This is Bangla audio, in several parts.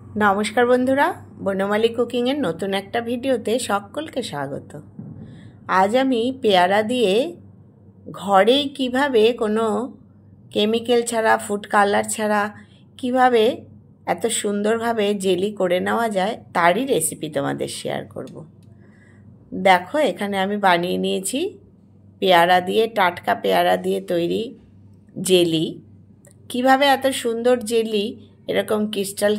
নমস্কার বন্ধুরা, বনমালী কুকিংয়ের নতুন একটা ভিডিওতে সকলকে স্বাগত। আজ আমি পেয়ারা দিয়ে ঘরেই কিভাবে কোনো কেমিক্যাল ছাড়া, ফুড কালার ছাড়া কিভাবে এত সুন্দরভাবে জেলি করে নেওয়া যায় তারই রেসিপি তোমাদের শেয়ার করব। দেখো, এখানে আমি বানিয়ে নিয়েছি পেয়ারা দিয়ে, টাটকা পেয়ারা দিয়ে তৈরি জেলি। কিভাবে এত সুন্দর জেলি এরকম ক্রিস্টাল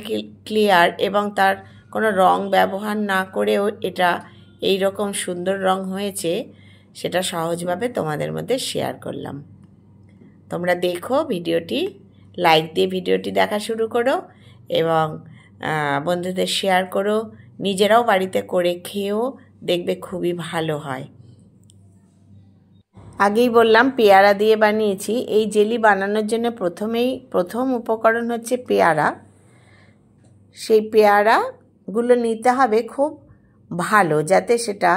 ক্লিয়ার এবং তার কোনো রং ব্যবহার না করেও এটা এই রকম সুন্দর রং হয়েছে, সেটা সহজভাবে তোমাদের মধ্যে শেয়ার করলাম। তোমরা দেখো ভিডিওটি, লাইক দিয়ে ভিডিওটি দেখা শুরু করো এবং বন্ধুদের শেয়ার করো। নিজেরাও বাড়িতে করে খেয়েও দেখবে খুবই ভালো হয়। আগেই বললাম পেয়ারা দিয়ে বানিয়েছি। এই জেলি বানানোর জন্য প্রথম উপকরণ হচ্ছে পেয়ারা। সেই পেয়ারাগুলো নিতে হবে খুব ভালো, যাতে সেটা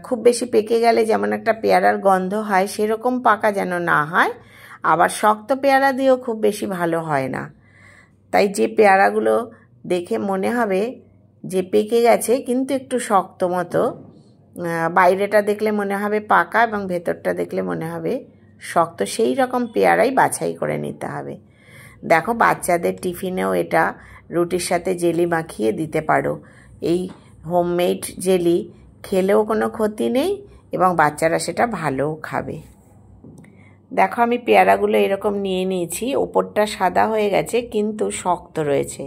খুব বেশি পেকে গেলে যেমন একটা পেয়ারার গন্ধ হয় সেরকম পাকা যেন না হয়, আবার শক্ত পেয়ারা দিয়েও খুব বেশি ভালো হয় না। তাই যে পেয়ারাগুলো দেখে মনে হবে যে পেকে গেছে কিন্তু একটু শক্ত মতো, বাইরেটা দেখলে মনে হবে পাকা এবং ভেতরটা দেখলে মনে হবে শক্ত, সেই রকম পেয়ারাই বাছাই করে নিতে হবে। দেখো, বাচ্চাদের টিফিনেও এটা রুটির সাথে জেলি মাখিয়ে দিতে পারো। এই হোমমেড জেলি খেলেও কোনো ক্ষতি নেই এবং বাচ্চারা সেটা ভালোও খাবে। দেখো, আমি পেয়ারাগুলো এরকম নিয়ে নিয়েছি। ওপরটা সাদা হয়ে গেছে কিন্তু শক্ত রয়েছে।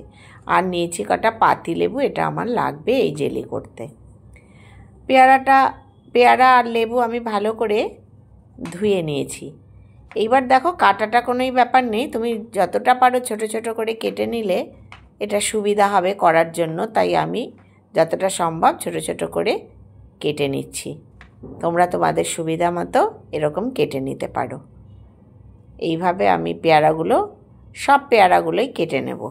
আর নিয়েছি কটা পাতিলেবু, এটা আমার লাগবে এই জেলি করতে। পেয়ারা আর লেবু আমি ভালো করে ধুয়ে নিয়েছি। এইবার দেখো, কাটাটা কোনোই ব্যাপার নেই, তুমি যতটা পারো ছোট ছোট করে কেটে নিলে এটা সুবিধা হবে করার জন্য। তাই আমি যতটা সম্ভব ছোট ছোট করে কেটে নিচ্ছি। তোমরা তোমাদের সুবিধা মতো এরকম কেটে নিতে পারো। এইভাবে আমি সব পেয়ারাগুলোই কেটে নেব।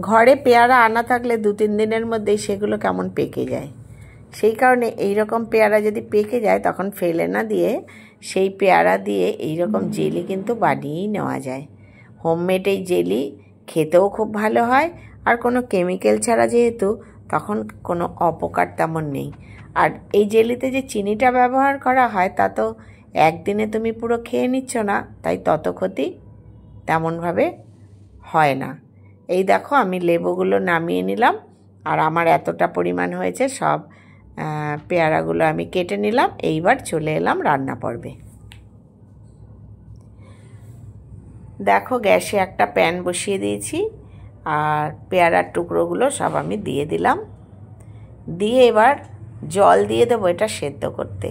ঘরে পেয়ারা আনা থাকলে 2-3 দিনের মধ্যেই সেগুলো কেমন পেকে যায়। সেই কারণে এই রকম পেয়ারা যদি পেকে যায় তখন ফেলে না দিয়ে সেই পেয়ারা দিয়ে এই রকম জেলি কিন্তু বানিয়েই নেওয়া যায়। হোমমেড এই জেলি খেতেও খুব ভালো হয়, আর কোনো কেমিক্যাল ছাড়া যেহেতু তখন কোনো অপকার তেমন নেই। আর এই জেলিতে যে চিনিটা ব্যবহার করা হয় তা তো একদিনে তুমি পুরো খেয়ে নিচ্ছ না, তাই তত ক্ষতি তেমনভাবে হয় না। এই দেখো, আমি লেবুগুলো নামিয়ে নিলাম আর আমার এতটা পরিমাণ হয়েছে, সব পেয়ারাগুলো আমি কেটে নিলাম। এইবার চলে এলাম রান্না পর্বে। দেখো, গ্যাসে একটা প্যান বসিয়ে দিয়েছি আর পেয়ারার টুকরোগুলো সব আমি দিয়ে দিলাম। দিয়ে এবার জল দিয়ে দেবো এটা সেদ্ধ করতে।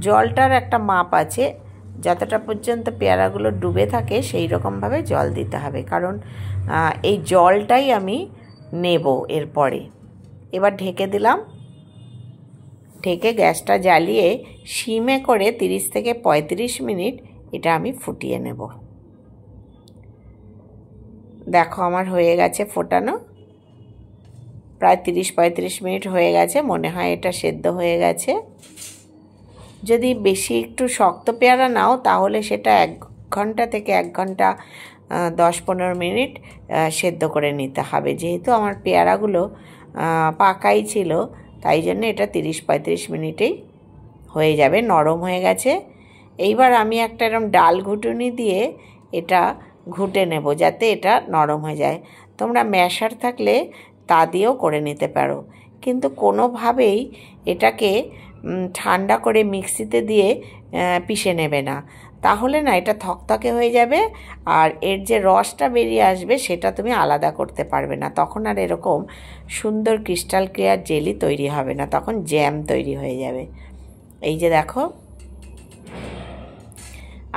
জলটার একটা মাপ আছে, যতটা পর্যন্ত পেয়ারাগুলো ডুবে থাকে সেই রকমভাবে জল দিতে হবে, কারণ এই জলটাই আমি নেব এরপরে। এবার ঢেকে দিলাম। ঢেকে গ্যাসটা জ্বালিয়ে সিমে করে 30 থেকে 35 মিনিট এটা আমি ফুটিয়ে নেব। দেখো, আমার হয়ে গেছে ফোটানো, প্রায় 30-35 মিনিট হয়ে গেছে। মনে হয় এটা সেদ্ধ হয়ে গেছে। যদি বেশি একটু শক্ত পেয়ারা নাও তাহলে সেটা 1 ঘন্টা থেকে 1 ঘন্টা 10-15 মিনিট সেদ্ধ করে নিতে হবে। যেহেতু আমার পেয়ারাগুলো পাকাই ছিল তাই জন্য এটা 30-35 মিনিটেই হয়ে যাবে, নরম হয়ে গেছে। এইবার আমি একটা এরকম ডাল ঘুটুনি দিয়ে এটা ঘুটে নেব যাতে এটা নরম হয়ে যায়। তোমরা ম্যাশার থাকলে তা দিয়েও করে নিতে পারো, কিন্তু কোনোভাবেই এটাকে ঠান্ডা করে মিক্সিতে দিয়ে পিষে নেবে না, তাহলে না এটা থকথকে হয়ে যাবে আর এর যে রসটা বেরিয়ে আসবে সেটা তুমি আলাদা করতে পারবে না। তখন আর এরকম সুন্দর ক্রিস্টাল ক্লিয়ার জেলি তৈরি হবে না, তখন জ্যাম তৈরি হয়ে যাবে। এই যে দেখো,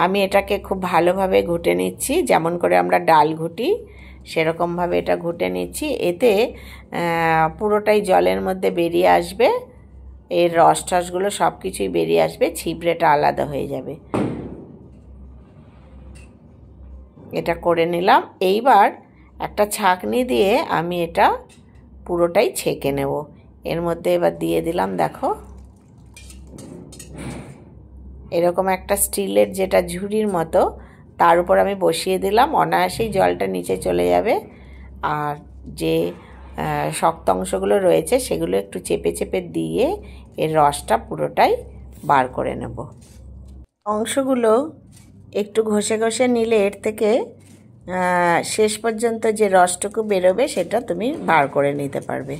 আমি এটাকে খুব ভালোভাবে ঘুটে নিচ্ছি, যেমন করে আমরা ডাল ঘুটি সেরকমভাবে এটা ঘুটে নিচ্ছি। এতে পুরোটাই জলের মধ্যে বেরিয়ে আসবে, এর রস টসগুলো সব কিছুই বেরিয়ে আসবে, ছিবড়েটা আলাদা হয়ে যাবে। এটা করে নিলাম। এইবার একটা ছাঁকনি দিয়ে আমি এটা পুরোটাই ছেঁকে নেব। এর মধ্যে এবার দিয়ে দিলাম, দেখো এরকম একটা স্টিলের যেটা ঝুড়ির মতো, তার উপর আমি বসিয়ে দিলাম। অনায়াসেই জলটা নিচে চলে যাবে, আর যে শক্ত অংশগুলো রয়েছে সেগুলো একটু চেপে চেপে দিয়ে এর রসটা পুরোটাই বার করে নেব। অংশগুলো একটু ঘষে ঘষে নিলে এর থেকে শেষ পর্যন্ত যে রসটুকু বেরোবে সেটা তুমি বার করে নিতে পারবে।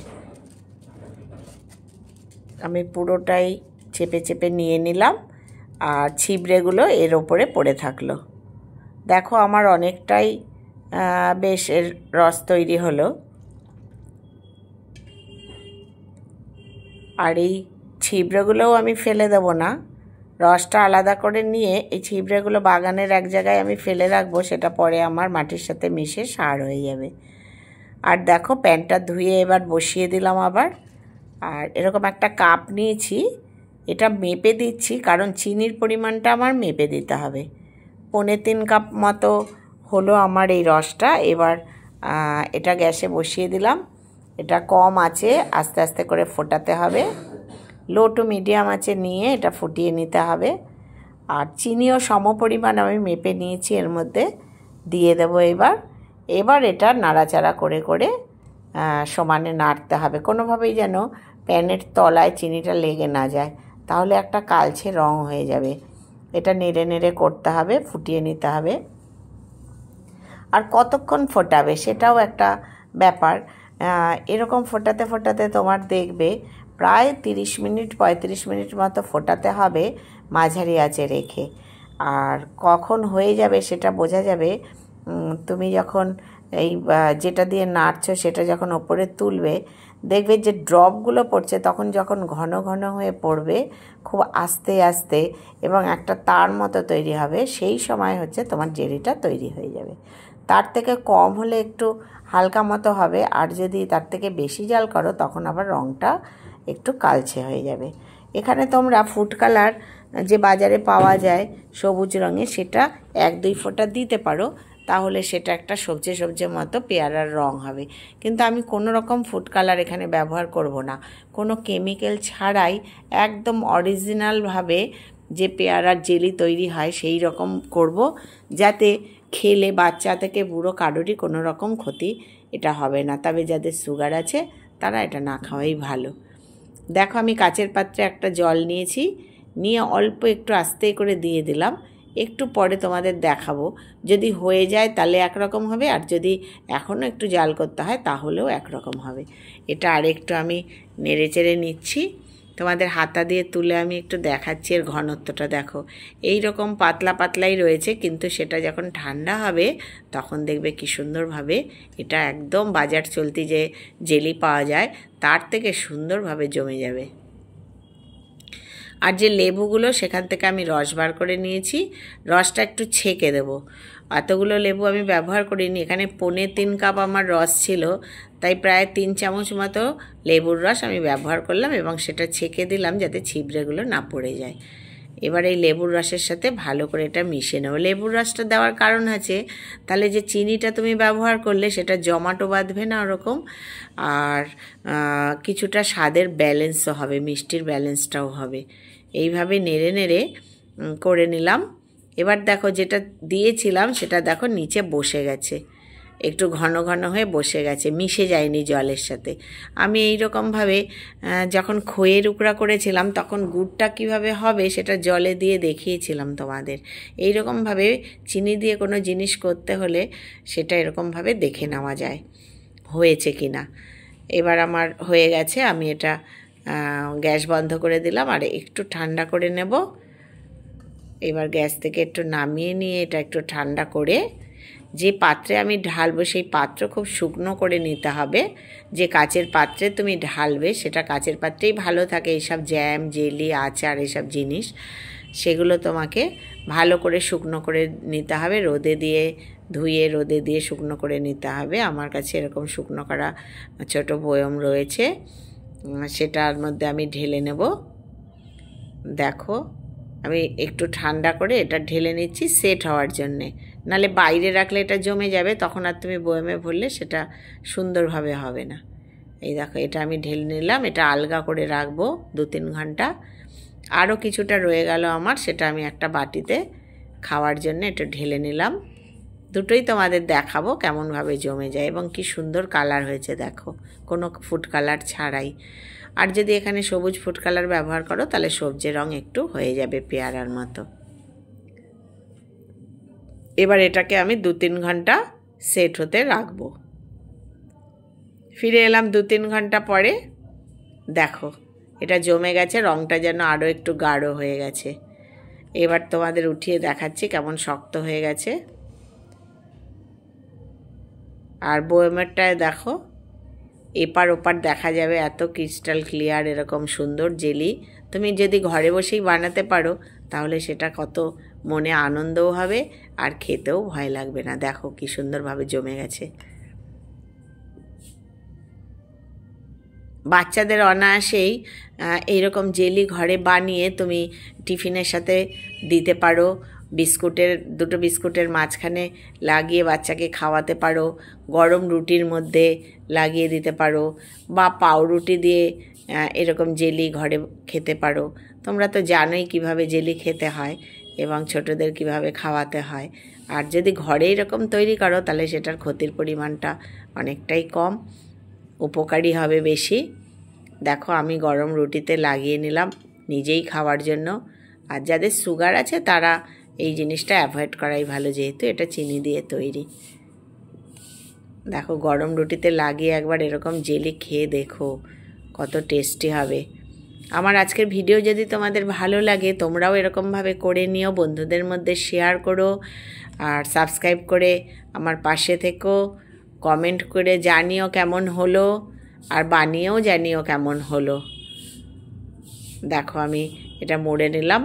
আমি পুরোটাই চেপে চেপে নিয়ে নিলাম, আর ছিবড়েগুলো এর ওপরে পড়ে থাকলো। দেখো আমার অনেকটাই বেশ এর রস তৈরি হলো। আর এই ছিবড়েগুলোও আমি ফেলে দেবো না, রসটা আলাদা করে নিয়ে এই ছিবড়েগুলো বাগানের এক জায়গায় আমি ফেলে রাখবো, সেটা পরে আমার মাটির সাথে মিশে সার হয়ে যাবে। আর দেখো প্যানটা ধুয়ে এবার বসিয়ে দিলাম আবার। আর এরকম একটা কাপ নিয়েছি, এটা মেপে দিচ্ছি কারণ চিনির পরিমাণটা আমার মেপে দিতে হবে। 3.25 কাপ মতো হলো আমার এই রসটা। এবার এটা গ্যাসে বসিয়ে দিলাম। এটা কম আছে, আস্তে আস্তে করে ফোটাতে হবে। লো টু মিডিয়াম আছে নিয়ে এটা ফুটিয়ে নিতে হবে। আর চিনিও সম পরিমাণ আমি মেপে নিয়েছি, এর মধ্যে দিয়ে দেবো। এবার এটা নাড়াচাড়া করে করে সমানে নাড়তে হবে, কোনোভাবেই যেন প্যানের তলায় চিনিটা লেগে না যায়, তাহলে একটা কালচে রং হয়ে যাবে। এটা নেড়ে নেড়ে করতে হবে, ফুটিয়ে নিতে হবে। আর কতক্ষণ ফোটাবে সেটাও একটা ব্যাপার। এরকম ফোটাতে ফোটাতে তোমার দেখবে প্রায় 30 মিনিট 35 মিনিট মতো ফোটাতে হবে মাঝারি আঁচে রেখে। আর কখন হয়ে যাবে সেটা বোঝা যাবে তুমি যখন এই যেটা দিয়ে নাড়ছো সেটা যখন ওপরে তুলবে, দেখবে যে ড্রপগুলো পড়ছে, তখন যখন ঘন ঘন হয়ে পড়বে খুব আস্তে আস্তে এবং একটা তার মতো তৈরি হবে, সেই সময় হচ্ছে তোমার জেলিটা তৈরি হয়ে যাবে। তার থেকে কম হলে একটু হালকা মতো হবে, আর যদি তার থেকে বেশি জাল করো তখন আবার রঙটা একটু কালচে হয়ে যাবে। এখানে তোমরা ফুড কালার যে বাজারে পাওয়া যায় সবুজ রঙের, সেটা 1-2 ফোঁটা দিতে পারো, তাহলে সেটা একটা সবজি সবজির মতো পেয়ারার রং হবে। কিন্তু আমি কোনো রকম ফুড কালার এখানে ব্যবহার করব না, কোনো কেমিক্যাল ছাড়াই একদম অরিজিনালভাবে যে পেয়ারার জেলি তৈরি হয় সেই রকম করব, যাতে খেলে বাচ্চা থেকে বুড়ো কারোরই কোনো রকম ক্ষতি এটা হবে না। তবে যাদের সুগার আছে তারা এটা না খাওয়াই ভালো। দেখো আমি কাচের পাত্রে একটা জল নিয়েছি, নিয়ে অল্প একটু আস্তে করে দিয়ে দিলাম। একটু পরে তোমাদের দেখাবো, যদি হয়ে যায় তাহলে একরকম হবে, আর যদি এখনও একটু জাল করতে হয় তাহলেও একরকম হবে। এটা আরেকটু আমি নেড়ে চেড়ে নিচ্ছি, তোমাদের হাতা দিয়ে তুলে আমি একটু দেখাচ্ছি। এর ঘনত্বটা দেখো, এই রকম পাতলা পাতলাই রয়েছে, কিন্তু সেটা যখন ঠান্ডা হবে তখন দেখবে কি সুন্দরভাবে এটা একদম বাজার চলতি যে জেলি পাওয়া যায় তার থেকে সুন্দরভাবে জমে যাবে। আর যে লেবুগুলো সেখান থেকে আমি রস বার করে নিয়েছি, রসটা একটু ছেঁকে দেবো। এতগুলো লেবু আমি ব্যবহার করিনি, এখানে 3.25 কাপ আমার রস ছিল, তাই প্রায় 3 চামচ মতো লেবুর রস আমি ব্যবহার করলাম এবং সেটা ছেঁকে দিলাম যাতে ছিবড়েগুলো না পড়ে যায়। এবার এই লেবুর রসের সাথে ভালো করে এটা মিশিয়ে নেব। লেবুর রসটা দেওয়ার কারণ আছে, তাহলে যে চিনিটা তুমি ব্যবহার করলে সেটা জমাটো বাঁধবে না ওরকম, আর কিছুটা স্বাদের ব্যালেন্সও হবে, মিষ্টির ব্যালেন্সটাও হবে। এইভাবে নেড়ে নেড়ে করে নিলাম। এবার দেখো যেটা দিয়েছিলাম সেটা দেখো নিচে বসে গেছে, একটু ঘন ঘন হয়ে বসে গেছে, মিশে যায়নি জলের সাথে। আমি এই রকমভাবে যখন খইয়ের উকড়া করেছিলাম তখন গুড়টা কিভাবে হবে সেটা জলে দিয়ে দেখিয়েছিলাম তোমাদের। এই রকমভাবে চিনি দিয়ে কোনো জিনিস করতে হলে সেটা এরকমভাবে দেখে নেওয়া যায় হয়েছে কি না। এবার আমার হয়ে গেছে, আমি এটা গ্যাস বন্ধ করে দিলাম আর একটু ঠান্ডা করে নেব। এবার গ্যাস থেকে একটু নামিয়ে নিয়ে এটা একটু ঠান্ডা করে যে পাত্রে আমি ঢালবো সেই পাত্র খুব শুকনো করে নিতে হবে। যে কাচের পাত্রে তুমি ঢালবে সেটা কাচের পাত্রেই ভালো থাকে, এইসব জ্যাম জেলি আচার এসব জিনিস, সেগুলো তোমাকে ভালো করে শুকনো করে নিতে হবে। রোদে দিয়ে ধুয়ে রোদে দিয়ে শুকনো করে নিতে হবে। আমার কাছে এরকম শুকনো করা ছোটো বয়ম রয়েছে, সেটার মধ্যে আমি ঢেলে নেব। দেখো আমি একটু ঠান্ডা করে এটা ঢেলে নিচ্ছি সেট হওয়ার জন্যে, নাহলে বাইরে রাখলে এটা জমে যাবে, তখন আর তুমি বয়মে ভরলে সেটা সুন্দরভাবে হবে না। এই দেখো এটা আমি ঢেলে নিলাম, এটা আলগা করে রাখবো 2-3 ঘন্টা। আরও কিছুটা রয়ে গেল আমার, সেটা আমি একটা বাটিতে খাওয়ার জন্য একটু ঢেলে নিলাম। দুটোই তোমাদের দেখাবো কেমনভাবে জমে যায় এবং কি সুন্দর কালার হয়েছে দেখো, কোনো ফুড কালার ছাড়াই। আর যদি এখানে সবুজ ফুড কালার ব্যবহার করো তাহলে সবজি রং একটু হয়ে যাবে পেয়ারার মতো। এবার এটাকে আমি 2-3 ঘন্টা সেট হতে রাখবো। ফিরে এলাম 2-3 ঘন্টা পরে। দেখো এটা জমে গেছে, রংটা যেন আরও একটু গাঢ় হয়ে গেছে। এবার তোমাদের উঠিয়ে দেখাচ্ছি কেমন শক্ত হয়ে গেছে। আর বয়মেরটায় দেখো এপার ওপার দেখা যাবে, এত ক্রিস্টাল ক্লিয়ার এরকম সুন্দর জেলি। তুমি যদি ঘরে বসেই বানাতে পারো তাহলে সেটা কত মনে আনন্দও হবে আর খেতেও ভয় লাগবে না। দেখো কি সুন্দরভাবে জমে গেছে। বাচ্চাদের অনায়াসেই এইরকম জেলি ঘরে বানিয়ে তুমি টিফিনের সাথে দিতে পারো। দুটো বিস্কুটের মাঝখানে লাগিয়ে বাচ্চাকে খাওয়াতে পারো, গরম রুটির মধ্যে লাগিয়ে দিতে পারো, বা পাউরুটি দিয়ে এরকম জেলি ঘরে খেতে পারো। তোমরা তো জানোই কিভাবে জেলি খেতে হয় এবং ছোটদের কিভাবে খাওয়াতে হয়। আর যদি ঘরে এরকম তৈরি করো তাহলে সেটার ক্ষতির পরিমাণটা অনেকটাই কম, উপকারী হবে বেশি। দেখো আমি গরম রুটিতে লাগিয়ে নিলাম নিজেই খাওয়ার জন্য। আর যাদের সুগার আছে তারা এই জিনিসটা অ্যাভয়েড করাই ভালো, যেহেতু এটা চিনি দিয়ে তৈরি। দেখো গরম রুটিতে লাগিয়ে একবার এরকম জেলি খেয়ে দেখো কত টেস্টি হবে। আমার আজকের ভিডিও যদি তোমাদের ভালো লাগে তোমরাও এরকমভাবে করে নিও, বন্ধুদের মধ্যে শেয়ার করো, আর সাবস্ক্রাইব করে আমার পাশে থেকো। কমেন্ট করে জানিও কেমন হলো, আর বানিয়েও জানিও কেমন হলো। দেখো আমি এটা মোড়ে নিলাম,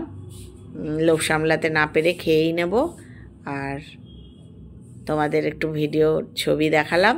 লোভ সামলাতে না পেরে খেয়েই নেব। আর তোমাদের একটু ভিডিও ছবি দেখালাম।